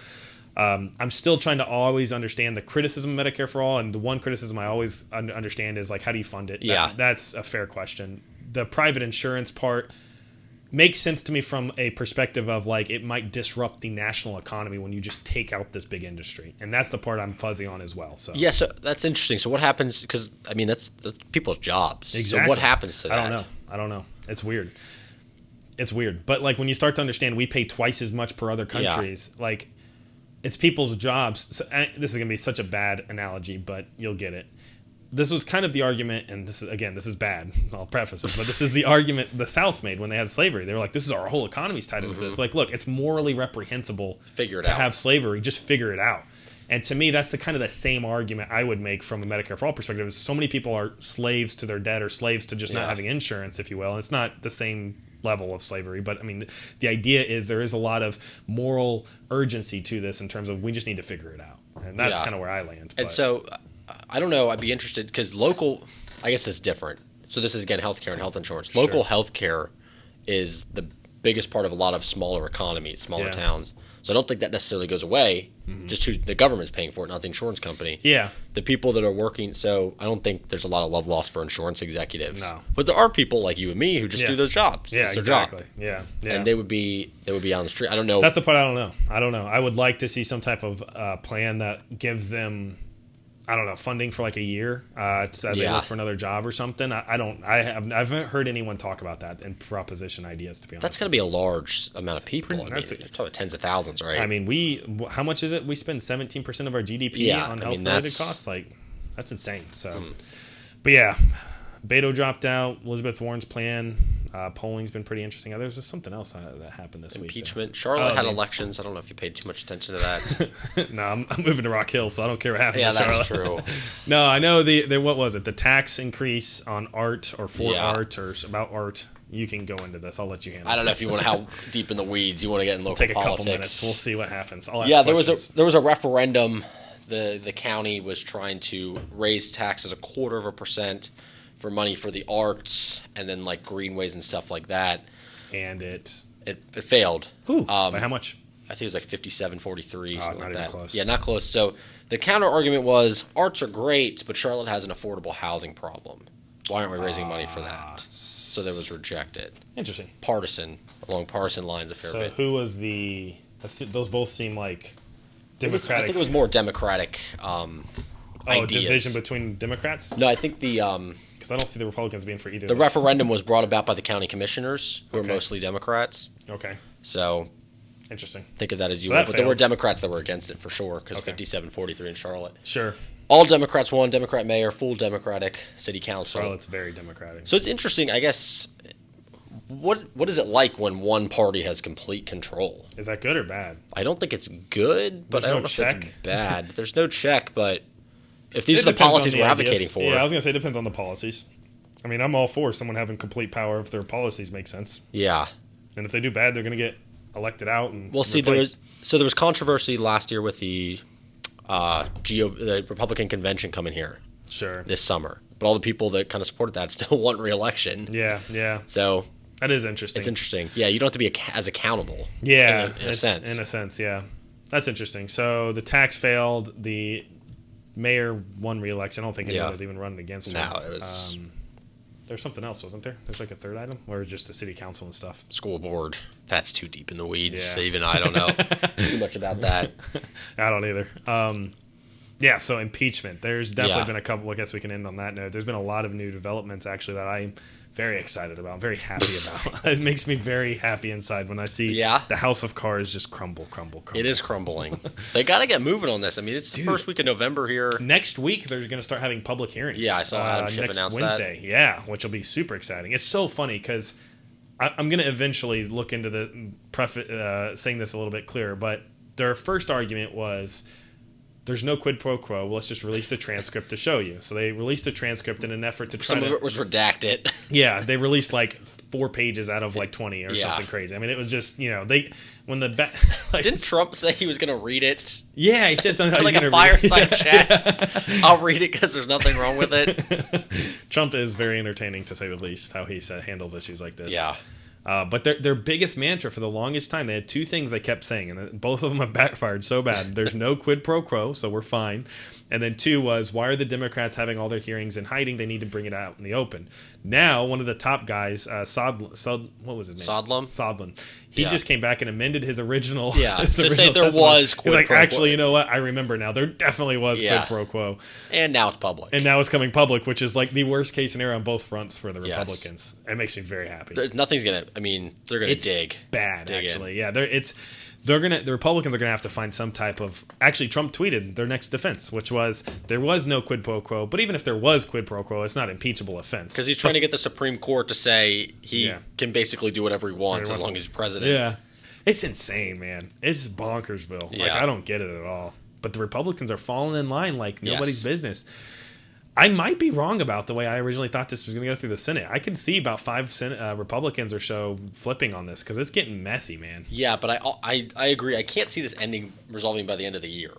I'm still trying to always understand the criticism of Medicare for All, and the one criticism I always understand is, like, how do you fund it? Yeah. That's a fair question. the private insurance part makes sense to me from a perspective of like it might disrupt the national economy when you just take out this big industry, and that's the part I'm fuzzy on as well. So yeah, so that's interesting. So what happens? Because I mean that's people's jobs. Exactly. So what happens to that? I don't know. It's weird. But like when you start to understand, we pay twice as much per other countries. Yeah. Like it's people's jobs. So, this is gonna be such a bad analogy, but you'll get it. This was kind of the argument, and this is bad. I'll preface this, but this is the argument the South made when they had slavery. They were like, "This is our whole economy's tied into this." Like, look, it's morally reprehensible to have slavery. Just figure it out. And to me, that's the kind of the same argument I would make from a Medicare for All perspective. Is so many people are slaves to their debt or slaves to just not having insurance, if you will. And it's not the same level of slavery, but I mean, the idea is there is a lot of moral urgency to this in terms of we just need to figure it out, and that's kind of where I land. And so. I don't know. I'd be interested because local, I guess it's different. So this is, again, healthcare and health insurance. Local healthcare is the biggest part of a lot of smaller economies, smaller towns. So I don't think that necessarily goes away. Just who the government's paying for it, not the insurance company. Yeah. The people that are working. So I don't think there's a lot of love lost for insurance executives. No. But there are people like you and me who just do those jobs. Yeah, it's exactly. Their job. Yeah. And they would be on the street. I don't know. That's the part I don't know. I would like to see some type of plan that gives them, I don't know, funding for like a year as they look for another job or something. I haven't heard anyone talk about that in proposition ideas, to be honest. That's going to be a large amount of people. You're talking about tens of thousands, right? I mean, how much is it? We spend 17% of our GDP on health-related costs. Like, that's insane. So, but yeah, Beto dropped out. Elizabeth Warren's plan. Polling's been pretty interesting. There's just something else that happened this week. Impeachment. Charlotte had elections. I don't know if you paid too much attention to that. No, I'm moving to Rock Hill, so I don't care what happens in Charlotte. Yeah, that's true. No, I know the what was it? The tax increase on art or for art or about art. You can go into this. I'll let you handle it. I don't know if you want to how deep in the weeds you want to get in local politics. Take a couple minutes. We'll see what happens. There was a referendum. The county was trying to raise taxes 0.25% for money for the arts and then like greenways and stuff like that, and it failed. By how much? I think it was like 57-43, something like that. Close. Yeah, not close. So the counter argument was arts are great, but Charlotte has an affordable housing problem. Why aren't we raising money for that? So that was rejected. Interesting. Along partisan lines a fair bit. So who was those both seem like Democratic. I think it was more Democratic ideas. Division between Democrats? No, I think because I don't see the Republicans being for either. The referendum was brought about by the county commissioners, who are mostly Democrats. Okay. So, interesting. Think of that as you will. But there were Democrats that were against it for sure, because 57-43 in Charlotte. Sure. All Democrats won, Democrat mayor, full Democratic city council. Charlotte's very Democratic. So it's interesting, I guess. What is it like when one party has complete control? Is that good or bad? I don't think it's good, but I don't know if it's bad. There's no check, but if these are the policies we're advocating for. Yeah, I was going to say it depends on the policies. I mean, I'm all for someone having complete power if their policies make sense. Yeah. And if they do bad, they're going to get elected out and Well, see, there was controversy last year with the Republican convention coming here. Sure. This summer. But all the people that kind of supported that still want re-election. Yeah. So that is interesting. It's interesting. Yeah, you don't have to be as accountable. Yeah. In a sense. In a sense, yeah. That's interesting. So the tax failed. The mayor won re-election. I don't think anyone was even running against her. No, it was... there's something else, wasn't there? There's like a third item? Or just the city council and stuff? School board. That's too deep in the weeds. Yeah. Even I don't know too much about that. I don't either. Yeah, so impeachment. There's definitely been a couple. I guess we can end on that note. There's been a lot of new developments, actually, that I'm very excited about. I'm very happy about. It makes me very happy inside when I see the house of cards just crumble. It is crumbling. They got to get moving on this. I mean, it's the first week of November here. Next week, they're going to start having public hearings. Yeah, I saw Adam Schiff announce Wednesday. Yeah, which will be super exciting. It's so funny because I'm going to eventually look into saying this a little bit clearer, but their first argument was, there's no quid pro quo. Let's just release the transcript to show you. So they released the transcript in an effort to try Some of it was redacted. Yeah, they released like 4 pages out of like 20 or something crazy. I mean, it was just, didn't Trump say he was going to read it? Yeah, he said something like a fireside chat. I'll read it because there's nothing wrong with it. Trump is very entertaining, to say the least, how he handles issues like this. Yeah. But their biggest mantra for the longest time, they had 2 things they kept saying, and both of them have backfired so bad. There's no quid pro quo, so we're fine. And then 2 was, why are the Democrats having all their hearings in hiding? They need to bring it out in the open. Now, one of the top guys, what was his name? Sodlin. He just came back and amended his original. Yeah, his to original say there testimony. was quid pro quo. Actually, you know what? I remember now. There definitely was quid pro quo. And now it's public. And now it's coming public, which is like the worst case scenario on both fronts for the Republicans. It makes me very happy. They're going to dig. Bad, actually. Yeah, the Republicans are going to have to find some type of. Actually, Trump tweeted their next defense, which was there was no quid pro quo. But even if there was quid pro quo, it's not impeachable offense. Because he's trying to get the Supreme Court to say he can basically do whatever he wants as long as he's president. Yeah, it's insane, man. It's bonkersville. Yeah. Like, I don't get it at all. But the Republicans are falling in line like nobody's business. I might be wrong about the way I originally thought this was going to go through the Senate. I can see about 5 Republicans or so flipping on this because it's getting messy, man. Yeah, but I agree. I can't see this resolving by the end of the year.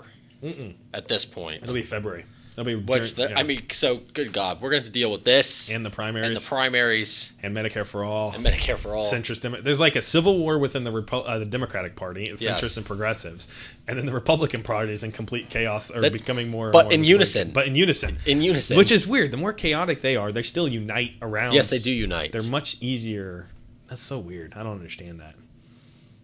At this point, it'll be February. I mean, so good God, we're going to deal with this and the primaries, and Medicare for all, centrist. There's like a civil war within the Democratic Party. It's centrist and progressives, and then the Republican Party is in complete chaos, or becoming more. But in unison. In unison, which is weird. The more chaotic they are, they still unite around. Yes, they do unite. They're much easier. That's so weird. I don't understand that.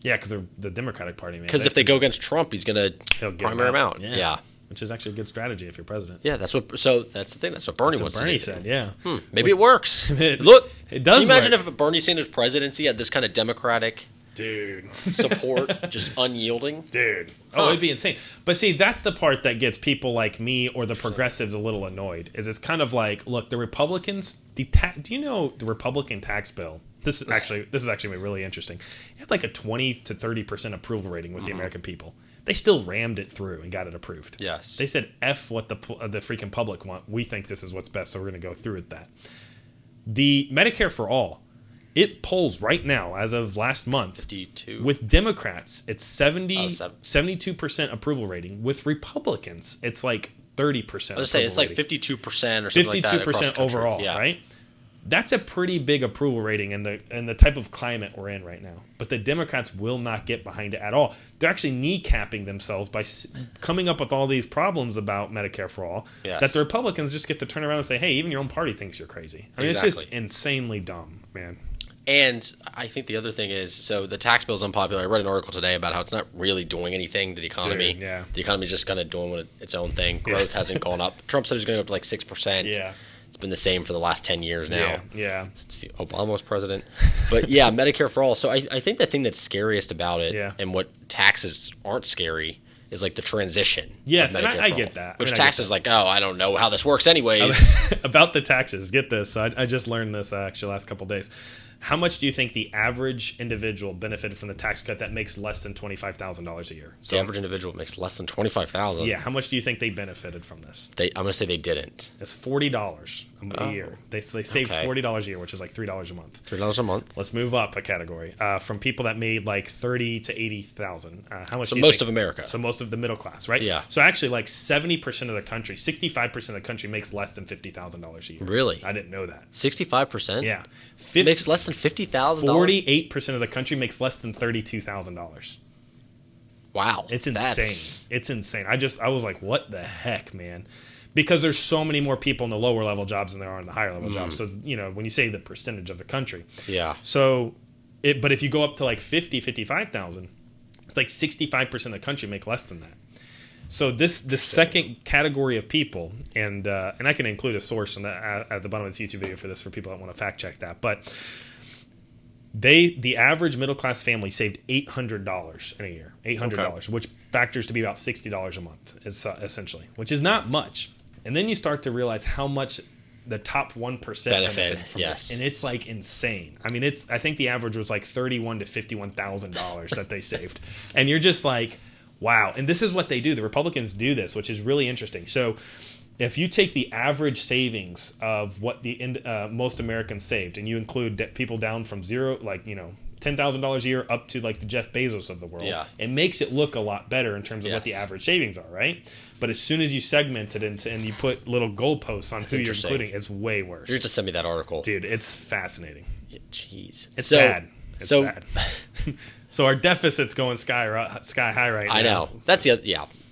Yeah, because they're the Democratic Party, man. Because if they go against Trump, he's going to primary him out. Yeah. Which is actually a good strategy if you're president. Yeah, that's the thing. That's what Bernie wants to do. Bernie said, yeah. Maybe it works. Look, it does. Can you imagine if Bernie Sanders' presidency had this kind of Democratic support, just unyielding? It'd be insane. But see, that's the part that gets people like me or the progressives a little annoyed. Is it's kind of like, look, the Republicans. Do you know the Republican tax bill? This is actually really interesting. It had like a 20 to 30% approval rating with the American people. They still rammed it through and got it approved. Yes. They said, F what the freaking public want. We think this is what's best, so we're going to go through with that. The Medicare for All, it polls right now, as of last month. 52. With Democrats, it's 72% approval rating. With Republicans, it's like 30%. I was say it's like 52% or something like that. 52% overall, right? That's a pretty big approval rating in the type of climate we're in right now. But the Democrats will not get behind it at all. They're actually kneecapping themselves by coming up with all these problems about Medicare for all that the Republicans just get to turn around and say, hey, even your own party thinks you're crazy. I mean, it's just insanely dumb, man. And I think the other thing is, so the tax bill is unpopular. I read an article today about how it's not really doing anything to the economy. The economy's just kind of doing its own thing. Growth hasn't gone up. Trump said it's going to go up to like 6%. Yeah. It's been the same for the last 10 years now. Yeah. Since Obama was president. But yeah, Medicare for all. So I think the thing that's scariest about it and what taxes aren't scary is like the transition. Yes, and I get that. Which taxes like, I don't know how this works anyways. About the taxes, get this. I just learned this actually last couple of days. How much do you think the average individual benefited from the tax cut that makes less than $25,000 a year? So the average individual makes less than $25,000. Yeah. How much do you think they benefited from this? I'm going to say they didn't. It's $40 a year. They saved $40 a year, which is like $3 a month. $3 a month. Let's move up a category from people that made like $30,000 to $80,000. How much? So most of America. So most of the middle class, right? Yeah. So actually, like 70% of the country, 65% of the country makes less than $50,000 a year. Really? I didn't know that. 65%? Yeah. Makes less than $50,000. 48% of the country makes less than $32,000. Wow, it's insane. It's insane. I was like, what the heck, man? Because there's so many more people in the lower level jobs than there are in the higher level jobs. So when you say the percentage of the country, So, but if you go up to like 55,000, it's like 65% of the country make less than that. So the second category of people, and I can include a source at the bottom of this YouTube video for this for people that want to fact check that, but the average middle class family saved $800 in a year, $800, which factors to be about $60 a month, essentially, which is not much. And then you start to realize how much the top 1% benefit from this, and it's like insane. I mean, I think the average was like $31,000 to $51,000 that they saved, and you're just like, wow. And this is what they do. The Republicans do this, which is really interesting. So if you take the average savings of what the most Americans saved, and you include people down from zero, like, $10,000 a year up to like the Jeff Bezos of the world, it makes it look a lot better in terms of what the average savings are, right? But as soon as you segment it into and you put little goalposts on who you're including, it's way worse. You're just send me that article, dude. It's fascinating. Jeez, it's bad. It's bad. So our deficit's going sky high right now. I know. That's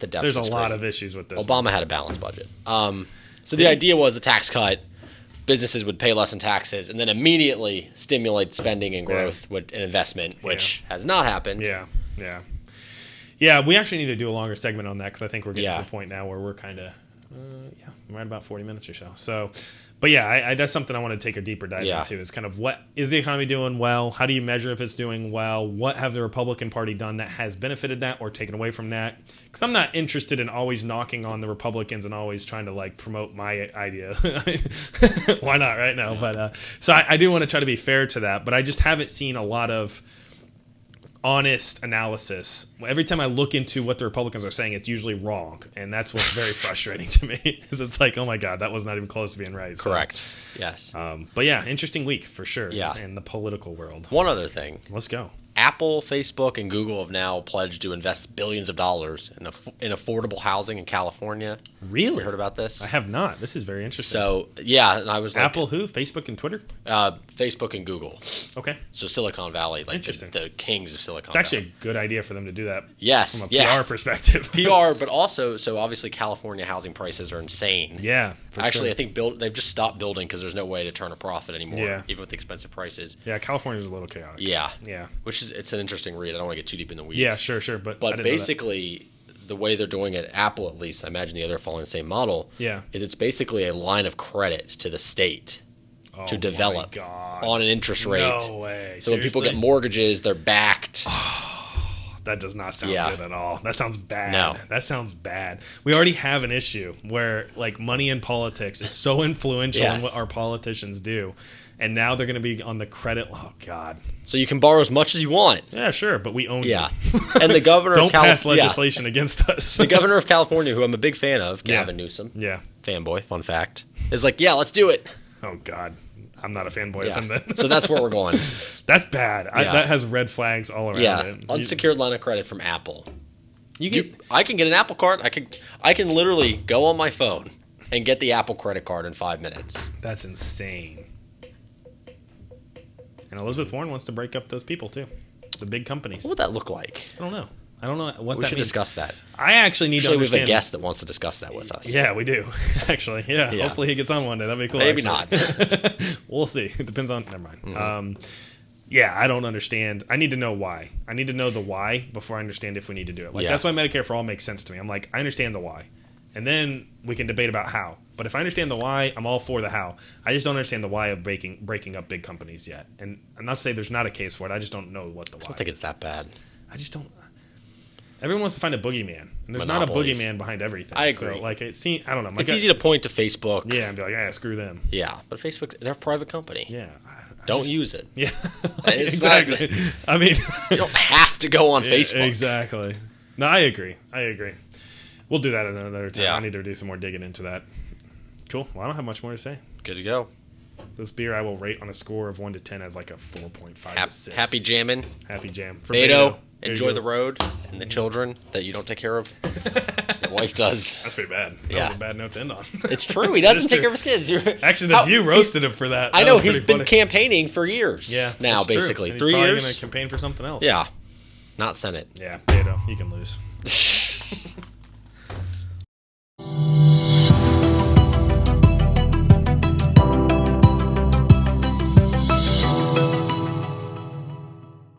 the deficit's There's a lot crazy. of issues with this. Obama had a balanced budget. So the idea was the tax cut, businesses would pay less in taxes, and then immediately stimulate spending and growth and investment, which has not happened. Yeah, we actually need to do a longer segment on that because I think we're getting to the point now where we're kind of, right about 40 minutes or so. But yeah, that's something I want to take a deeper dive into is kind of what is the economy doing well? How do you measure if it's doing well? What have the Republican Party done that has benefited that or taken away from that? Because I'm not interested in always knocking on the Republicans and always trying to like promote my idea. Why not right now? But so I do want to try to be fair to that, but I just haven't seen a lot of honest analysis. Every time I look into what the Republicans are saying, it's usually wrong, and that's what's very frustrating to me. Because it's like, oh my god, that was not even close to being right. Correct. So, yes. But yeah, interesting week for sure. Yeah. In the political world. One other thing. Let's go. Apple, Facebook, and Google have now pledged to invest billions of dollars in affordable housing in California. Really? You heard about this? I have not. This is very interesting. So, yeah, and I was like... Apple who? Facebook and Twitter? Facebook and Google. Okay. So Silicon Valley, like the kings of Silicon Valley. It's actually a good idea for them to do that. Yes. From a PR perspective. PR, but also, so obviously California housing prices are insane. Yeah. Actually, I think they've just stopped building because there's no way to turn a profit anymore, even with the expensive prices. Yeah, California's a little chaotic. Yeah. Yeah. Which is, it's an interesting read. I don't want to get too deep in the weeds. Yeah, sure. But basically, the way they're doing it, Apple at least, I imagine the other following the same model, is it's basically a line of credit to the state to develop on an interest rate. No way. So when people get mortgages, they're backed. That does not sound good at all. That sounds bad. No. That sounds bad. We already have an issue where like money in politics is so influential in what our politicians do. And now they're going to be on the credit. Oh, God. So you can borrow as much as you want. Yeah, sure, but we own you. And the governor of California... Don't pass legislation against us. The governor of California, who I'm a big fan of, Gavin Newsom. Yeah. Fanboy, fun fact. Is like, let's do it. Oh, God. I'm not a fanboy of him then. So that's where we're going. That's bad. That has red flags all around it. Unsecured line of credit from Apple. I can get an Apple card. I can literally go on my phone and get the Apple credit card in 5 minutes. That's insane. And Elizabeth Warren wants to break up those people too, the big companies. What would that look like? I don't know what we that should means. Discuss that. I actually need to understand. We have a guest that wants to discuss that with us. Yeah, we do. Actually, hopefully he gets on one day. That'd be cool. Maybe not. We'll see. It depends on. Never mind. Mm-hmm. I don't understand. I need to know why. I need to know the why before I understand if we need to do it. That's why Medicare for All makes sense to me. I'm like, I understand the why. And then we can debate about how. But if I understand the why, I'm all for the how. I just don't understand the why of breaking up big companies yet. And I'm not saying there's not a case for it. I just don't know what the why. I don't think it's that bad. I just don't. Everyone wants to find a boogeyman, and there's not a boogeyman behind everything. I agree. So, I don't know. It's easy to point to Facebook. Yeah, and be like, screw them. Yeah, but Facebook, they're a private company. Yeah. Don't use it. Yeah. Exactly. I mean, you don't have to go on Facebook. Exactly. No, I agree. We'll do that another time. Yeah. I need to do some more digging into that. Cool. Well, I don't have much more to say. Good to go. This beer I will rate on a score of 1 to 10 as like a 4.5 to 6. Happy jamming. Happy jam. For Beto, enjoy the road and the children that you don't take care of. Your wife does. That's pretty bad. That was a bad note to end on. It's true. He doesn't take care of his kids. Actually, you roasted him for that. I know. He's been campaigning for years. Yeah. Now, basically. 3 years. years. Going to campaign for something else. Yeah. Not Senate. Yeah. Beto, you can lose.